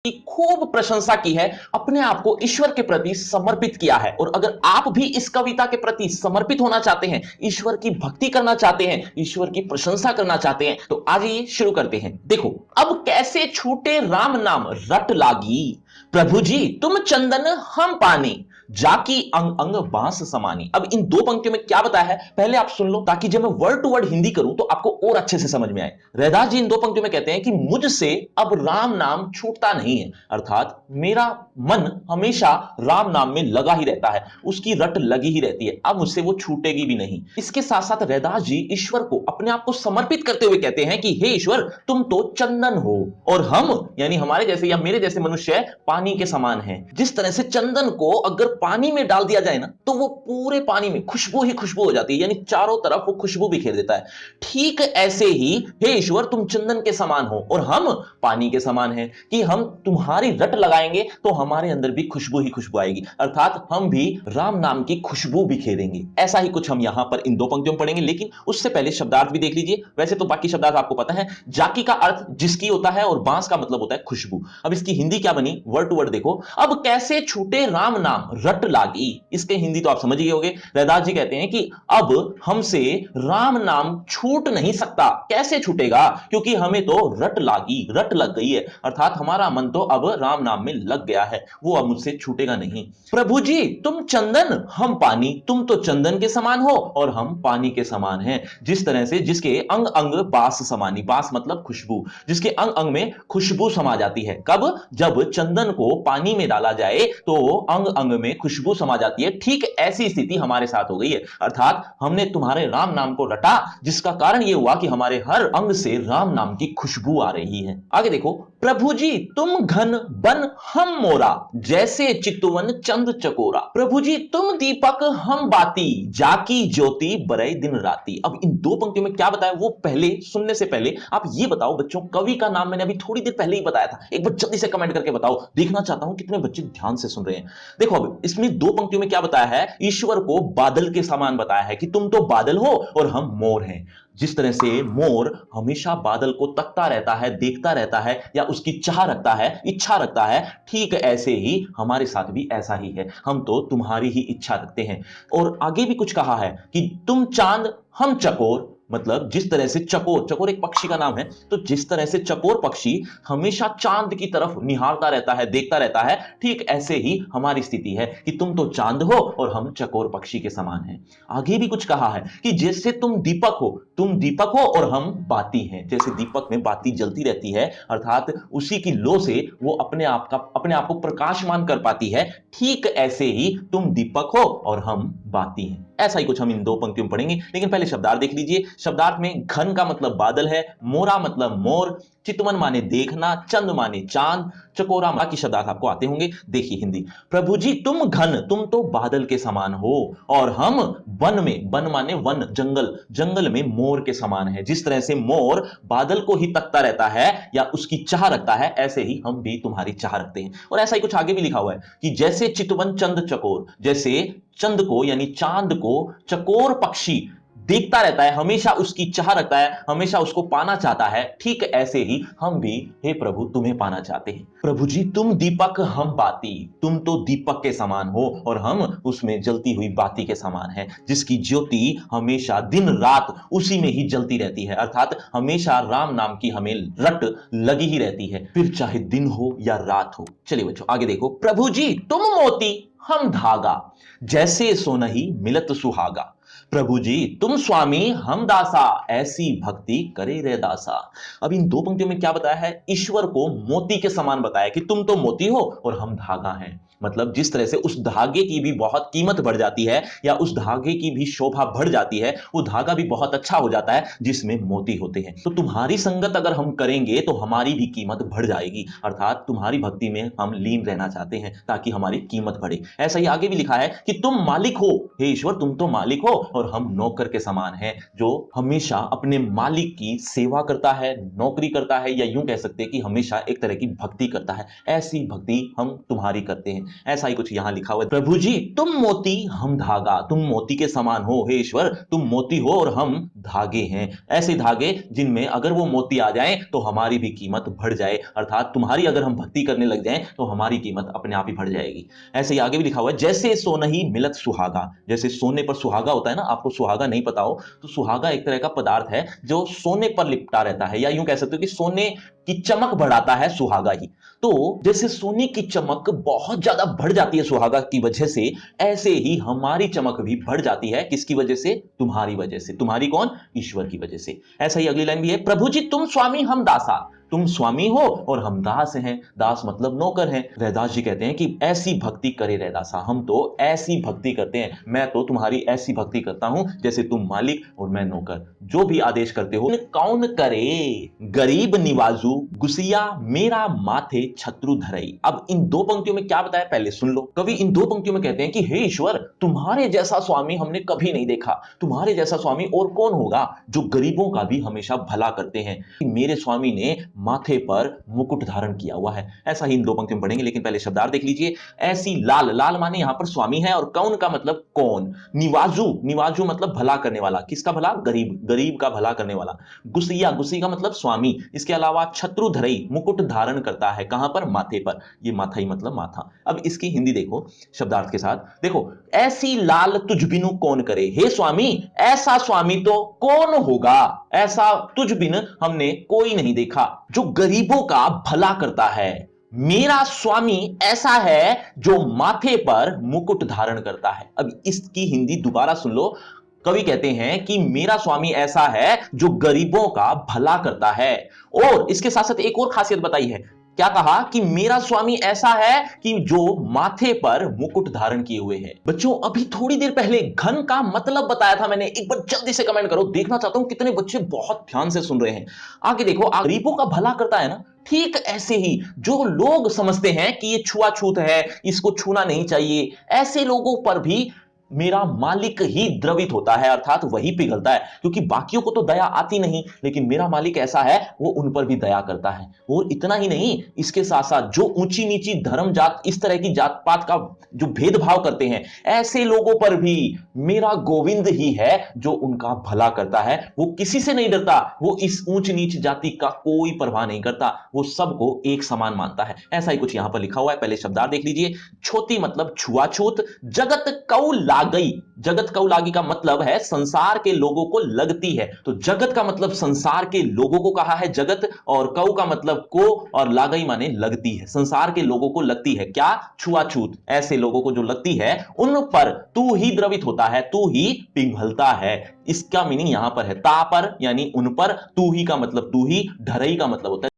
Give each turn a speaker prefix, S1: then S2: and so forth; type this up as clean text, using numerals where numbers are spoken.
S1: की खूब प्रशंसा की है, अपने आप को ईश्वर के प्रति समर्पित किया है। और अगर आप भी इस कविता के प्रति समर्पित होना चाहते हैं, ईश्वर की भक्ति करना चाहते हैं, ईश्वर की प्रशंसा करना चाहते हैं, तो आइए शुरू करते हैं। देखो, अब कैसे छूटे राम नाम रट लागी, प्रभु जी तुम चंदन हम पानी, जाकी अंग अंग बांस समानी। अब इन दो पंक्तियों में क्या बताया है, पहले आप सुन लो, ताकि जब मैं वर्ड टू वर्ड हिंदी करूं तो आपको और अच्छे से समझ में आए। रैदास जी इन दो पंक्तियों में कहते हैं कि मुझसे अब राम नाम छूटता नहीं है, अर्थात मेरा मन हमेशा राम नाम में लगा ही रहता है, उसकी रट लगी ही रहती है, अब मुझसे वो छूटेगी भी नहीं। इसके साथ साथ रैदास जी ईश्वर को अपने आप को समर्पित करते हुए कहते हैं कि हे ईश्वर तुम तो चंदन हो और हम यानी हमारे जैसे या मेरे जैसे मनुष्य पानी के समान हैं। जिस तरह से चंदन को अगर पानी में डाल दिया जाए ना, तो वो पूरे पानी में खुशबू ही खुशबू हो जाती है, यानी चारों तरफ वो खुशबू बिखेर देता है। ठीक ऐसे ही हे ईश्वर तुम चंदन के समान हो और हम पानी के समान हैं, कि हम तुम्हारी रट लगाएंगे तो हमारे अंदर भी खुशबू ही खुशबू आएगी, अर्थात हम भी राम नाम की खुशबू बिखेरेंगे। ऐसा ही कुछ हम यहां पर इन दो पंक्तियों में पढ़ेंगे, लेकिन उससे पहले शब्दार्थ भी देख लीजिए। वैसे तो बाकी शब्दार्थ आपको पता है, जाकी का अर्थ जिसकी होता है और बांस का मतलब होता है खुशबू। अब इसकी हिंदी क्या बनी, वर्ड टू वर्ड देखो, अब कैसे छूटे राम नाम रट लागी। इसके हिंदी तो आप समझ ही होंगे। रैदास जी कहते हैं कि अब हमसे राम नाम छूट नहीं सकता। कैसे छूटेगा, क्योंकि हमें तो रट लागी, रट लग गई है, अर्थात हमारा मन तो अब राम नाम में लग गया है, वो अब मुझसे छूटेगा नहीं। प्रभु जी तुम चंदन हम पानी, तुम तो चंदन के समान हो और हम पानी के समान हैं। जिस तरह से जिसके अंग अंग बास समानी, बास मतलब खुशबू, जिसके अंग अंग में खुशबू समा जाती है। कब, जब चंदन को पानी में डाला जाए तो अंग अंग में खुशबू समा जाती है। ठीक ऐसी स्थिति हमारे साथ हो गई है, अर्थात हमने तुम्हारे राम नाम को रटा, जिसका कारण यह हुआ कि हमारे हर अंग से राम नाम की खुशबू आ रही है। आगे देखो, प्रभु जी तुम घन बन हम मोरा, जैसे चितवन चंद चकोरा। प्रभु जी तुम दीपक हम बाती, जाकी ज्योति बरई दिन राती। अब इन दो पंक्तियों में क्या बताया, वो पहले सुनने से पहले आप ये बताओ बच्चों, कवि का नाम मैंने अभी थोड़ी देर पहले ही बताया था, एक बार जल्दी से कमेंट करके बताओ, देखना चाहता हूं कितने बच्चे ध्यान से सुन रहे हैं। देखो, अब इसमें दो पंक्तियों में क्या बताया है, ईश्वर को बादल के समान बताया है कि तुम तो बादल हो और हम मोर हैं। जिस तरह से मोर हमेशा बादल को तकता रहता है, देखता रहता है, या उसकी चाह रखता है, इच्छा रखता है, ठीक ऐसे ही हमारे साथ भी ऐसा ही है, हम तो तुम्हारी ही इच्छा रखते हैं। और आगे भी कुछ कहा है कि तुम चांद हम चकोर, मतलब जिस तरह से चकोर, चकोर एक पक्षी का नाम है, तो जिस तरह से चकोर पक्षी हमेशा चांद की तरफ निहारता रहता है, देखता रहता है, ठीक ऐसे ही हमारी स्थिति है कि तुम तो चांद हो और हम चकोर पक्षी के समान हैं। आगे भी कुछ कहा है कि जैसे तुम दीपक हो, तुम दीपक हो और हम बाती हैं। जैसे दीपक में बाती जलती रहती है, अर्थात उसी की लो से वो अपने आप को प्रकाशमान कर पाती है, ठीक ऐसे ही तुम दीपक हो और हम बाती हैं। ऐसा ही कुछ हम इन दो पंक्तियों में पढ़ेंगे, लेकिन पहले शब्दार्थ देख लीजिए। शब्दार्थ में घन का मतलब बादल है, मोरा मतलब मोर, चितवन माने देखना, चंद माने चांद, चकोरा की शब्दार्थ आपको आते होंगे। देखिए हिंदी, प्रभु जी तुम घन, तुम तो बादल के समान हो, और हम वन में, वन माने वन, जंगल, जंगल में मोर के समान है। जिस तरह से मोर बादल को ही तकता रहता है या उसकी चाह रखता है, ऐसे ही हम भी तुम्हारी चाह रखते हैं। और ऐसा ही कुछ आगे भी लिखा हुआ है कि जैसे चितवन चंद चकोर, जैसे चंद को यानी चांद को चकोर पक्षी देखता रहता है, हमेशा उसकी चाह रखता है, हमेशा उसको पाना चाहता है, ठीक ऐसे ही हम भी हे प्रभु तुम्हें पाना चाहते हैं। प्रभु जी तुम दीपक हम बाती, तुम तो दीपक के समान हो और हम उसमें जलती हुई बाती के समान हैं, जिसकी ज्योति हमेशा दिन रात उसी में ही जलती रहती है, अर्थात हमेशा राम नाम की हमें रट लगी ही रहती है, फिर चाहे दिन हो या रात हो। चलिए बच्चों आगे देखो, प्रभु जी तुम मोती हम धागा, जैसे सोनही मिलत सुहागा। प्रभु जी तुम स्वामी हम दासा, ऐसी भक्ति करे रे दासा। अब इन दो पंक्तियों में क्या बताया है, ईश्वर को मोती के समान बताया कि तुम तो मोती हो और हम धागा हैं। मतलब जिस तरह से उस धागे की भी बहुत कीमत बढ़ जाती है, या उस धागे की भी शोभा बढ़ जाती है, वो धागा भी बहुत अच्छा हो जाता है जिसमें मोती होते हैं। तो तुम्हारी संगत अगर हम करेंगे तो हमारी भी कीमत बढ़ जाएगी, अर्थात तुम्हारी भक्ति में हम लीन रहना चाहते हैं ताकि हमारी कीमत बढ़े। ऐसा ही आगे भी लिखा है कि तुम मालिक हो, हे ईश्वर तुम तो मालिक हो और हम नौकर के समान हैं, जो हमेशा अपने मालिक की सेवा करता है, नौकरी करता है, या यूं कह सकते हैं कि हमेशा एक तरह की भक्ति करता है। ऐसी भक्ति हम तुम्हारी करते हैं। ऐसा ही कुछ यहां लिखा हुआ है। प्रभु जी तुम मोती हम धागा, तुम मोती के समान हो हे ईश्वर, तुम मोती हो और हम धागे हैं। ऐसे धागे जिनमें अगर वो मोती आ जाएं तो हमारी भी कीमत बढ़ जाए, अर्थात तुम्हारी अगर हम भक्ति करने लग जाएं तो हमारी कीमत अपने आप ही बढ़ जाएगी। ऐसे ही आगे भी लिखा हुआ है, जैसे सोनहि मिलत सुहागा। जैसे सोने पर सुहागा होता है ना, आपको सुहागा नहीं पता हो तो सुहागा एक तरह का पदार्थ है जो सोने पर लिपटा रहता है, या यूं कह सकते हो कि सोने की चमक बढ़ाता है सुहागा ही। तो जैसे सोने की चमक बहुत ज्यादा बढ़ जाती है सुहागा की वजह से, ऐसे ही हमारी चमक भी बढ़ जाती है। किसकी वजह से? तुम्हारी वजह से। तुम्हारी कौन? ईश्वर की वजह से। ऐसा ही अगली लाइन भी है, प्रभु जी तुम स्वामी हम दासा। तुम स्वामी हो और हम दास हैं। दास मतलब नौकर हैं। रैदास जी कहते हैं कि ऐसी भक्ति करे रैदासा, हम तो ऐसी भक्ति करते हैं, मैं तो तुम्हारी ऐसी भक्ति करता हूं जैसे तुम मालिक और मैं नौकर, जो भी आदेश करते हो। कौन करे गरीब निवाजू, गुसिया मेरा माथे छत्रु धरई। अब इन दो पंक्तियों में क्या बताया पहले सुन लो। कवि इन दो पंक्तियों में कहते हैं कि हे ईश्वर, तुम्हारे जैसा स्वामी हमने कभी नहीं देखा। तुम्हारे जैसा स्वामी और कौन होगा जो गरीबों का भी हमेशा भला करते हैं। मेरे स्वामी ने माथे पर मुकुट धारण किया हुआ है। ऐसा ही इन दो पंक्तियों में पढ़ेंगे, लेकिन पहले शब्दार्थ देख लीजिए। ऐसी लाल, लाल माने यहां पर स्वामी है, और कौन का मतलब कौन। निवाजू, निवाजू मतलब भला करने वाला। किसका भला? गरीब, गरीब का भला करने वाला। गुसिया, गुसी का मतलब स्वामी। इसके अलावा छत्रुधरई, मुकुट धारण करता है। कहां पर? माथे पर। ये माथा ही मतलब माथा। अब इसकी हिंदी देखो शब्दार्थ के साथ। देखो, ऐसी लाल तुझ बिनु कौन करे। हे स्वामी, ऐसा स्वामी तो कौन होगा, ऐसा तुझ बिन हमने कोई नहीं देखा जो गरीबों का भला करता है। मेरा स्वामी ऐसा है जो माथे पर मुकुट धारण करता है। अब इसकी हिंदी दोबारा सुन लो। कवि कहते हैं कि मेरा स्वामी ऐसा है जो गरीबों का भला करता है, और इसके साथ साथ एक और खासियत बताई है। क्या कहा? कि मेरा स्वामी ऐसा है कि जो माथे पर मुकुट धारण किए हुए है। बच्चों, अभी थोड़ी देर पहले घन का मतलब बताया था मैंने। एक बार जल्दी से कमेंट करो, देखना चाहता हूं कितने बच्चे बहुत ध्यान से सुन रहे हैं। आगे देखो, गरीबों का भला करता है ना। ठीक ऐसे ही जो लोग समझते हैं कि ये छुआछूत है, इसको छूना नहीं चाहिए, ऐसे लोगों पर भी मेरा मालिक ही द्रवित होता है, अर्थात वही पिघलता है। क्योंकि बाकियों को तो दया आती नहीं, लेकिन मेरा मालिक ऐसा है, वो उन पर भी दया करता है। और इतना ही नहीं, इसके साथ साथ जो ऊंची नीची धर्म जात, इस तरह की जात पात का जो भेदभाव करते हैं, ऐसे लोगों पर भी मेरा गोविंद ही है जो उनका भला करता है। वो किसी से नहीं डरता, वो इस ऊंच नीच जाति का कोई परवाह नहीं करता, वो सबको एक समान मानता है। ऐसा ही कुछ यहां पर लिखा हुआ है। पहले शब्दार्थ देख लीजिए। छोटी मतलब छुआछूत। जगत कौ लागई, जगत कौ लागी का मतलब है संसार के लोगों को लगती है। तो जगत का मतलब संसार के लोगों को कहा है जगत, और कौ का मतलब को, और लागई माने लगती है। संसार के लोगों को लगती है क्या? छुआछूत। ऐसे लोगों को जो लगती है उन पर तू ही द्रवित होता है, तू ही पिघलता है। इसका मीनिंग यहां पर है ता पर, यानी उन पर। तू ही का मतलब तू ही, ढरई का मतलब होता है